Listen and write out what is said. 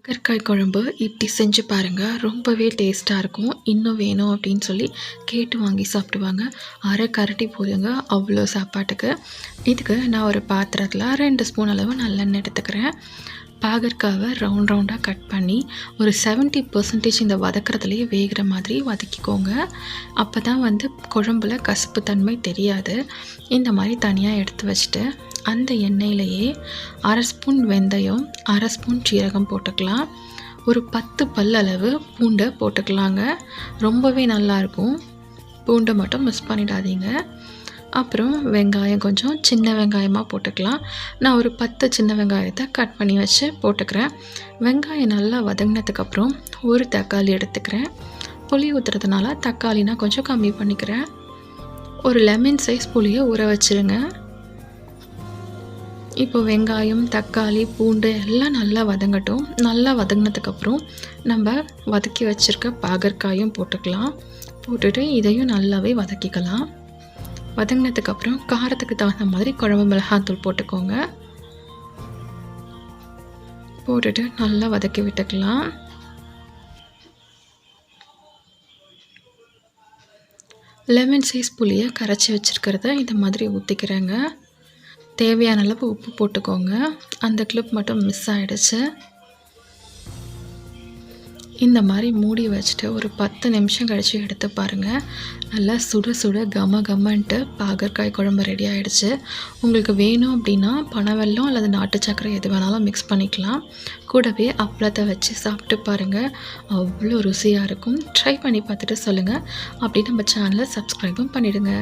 பாகற்காய் குழம்பு இப்படி செஞ்சு பாருங்கள். ரொம்பவே டேஸ்ட்டாக இருக்கும். இன்னும் வேணும் அப்படின்னு சொல்லி கேட்டு வாங்கி சாப்பிடுவாங்க. அரை கரண்டி போதுங்க அவ்வளோ சாப்பாட்டுக்கு. இதுக்கு நான் ஒரு பாத்திரத்தில் 2 ஸ்பூன் அளவு நல்லெண்ணெய் எடுத்துக்கிறேன். பாகற்காவை ரவுண்ட் ரவுண்டாக கட் பண்ணி ஒரு 70% இந்த வதக்கிறதுலேயே வேகிற மாதிரி வதக்கிக்கோங்க. அப்போ தான் குழம்புல கசப்பு தன்மை தெரியாது. இந்த மாதிரி தனியாக எடுத்து வச்சுட்டு அந்த எண்ணெயிலேயே 1/2 ஸ்பூன் வெந்தயம், 1/2 ஸ்பூன் சீரகம் போட்டுக்கலாம். ஒரு 10 பல்லளவு பூண்டை போட்டுக்கலாங்க. ரொம்பவே நல்லாயிருக்கும். பூண்டை மட்டும் மிஸ் பண்ணிடாதீங்க. அப்புறம் வெங்காயம் கொஞ்சம் சின்ன வெங்காயமாக போட்டுக்கலாம். நான் ஒரு 10 சின்ன வெங்காயத்தை கட் பண்ணி வச்சு போட்டுக்கிறேன். வெங்காயம் நல்லா வதங்கினதுக்கப்புறம் ஒரு தக்காளி எடுத்துக்கிறேன். புளி ஊற்றுறதுனால தக்காளி நான் கொஞ்சம் கம்மி பண்ணிக்கிறேன். ஒரு லெமன் சைஸ் புளியை ஊற வச்சுருங்க. இப்போ வெங்காயம், தக்காளி, பூண்டு எல்லாம் நல்லா வதங்கட்டும். நல்லா வதங்கினதுக்கப்புறம் நம்ம வதக்கி வச்சுருக்க பாகற்காயும் போட்டுக்கலாம். போட்டுட்டு இதையும் நல்லாவே வதக்கிக்கலாம். வதங்கினதுக்கப்புறம் காரத்துக்கு தகுந்த மாதிரி குழம்பு மிளகாத்தூள் போட்டுக்கோங்க. போட்டுட்டு நல்லா வதக்கி விட்டுக்கலாம். லெமன் சைஸ் புளியை கரைச்சி வச்சுருக்கிறத இந்த மாதிரி ஊற்றிக்கிறேங்க. தேவையான அளவு உப்பு போட்டுக்கோங்க. அந்த கிளிப் மட்டும் மிஸ் ஆகிடுச்சு. இந்த மாதிரி மூடி வச்சுட்டு ஒரு 10 நிமிஷம் கழித்து எடுத்து பாருங்கள். நல்லா சுட சுட கம கமன்ட்டு பாகற்காய் குழம்பு ரெடி ஆகிடுச்சு. உங்களுக்கு வேணும் அப்படின்னா பனவெல்லம் அல்லது நாட்டு சர்க்கரை எது வேணாலும் மிக்ஸ் பண்ணிக்கலாம். கூடவே அப்பளத்தை வச்சு சாப்பிட்டு பாருங்கள். அவ்வளோ ருசியாக இருக்கும். ட்ரை பண்ணி பார்த்துட்டு சொல்லுங்கள். அப்படி நம்ம சேனலை சப்ஸ்கிரைபும் பண்ணிவிடுங்க.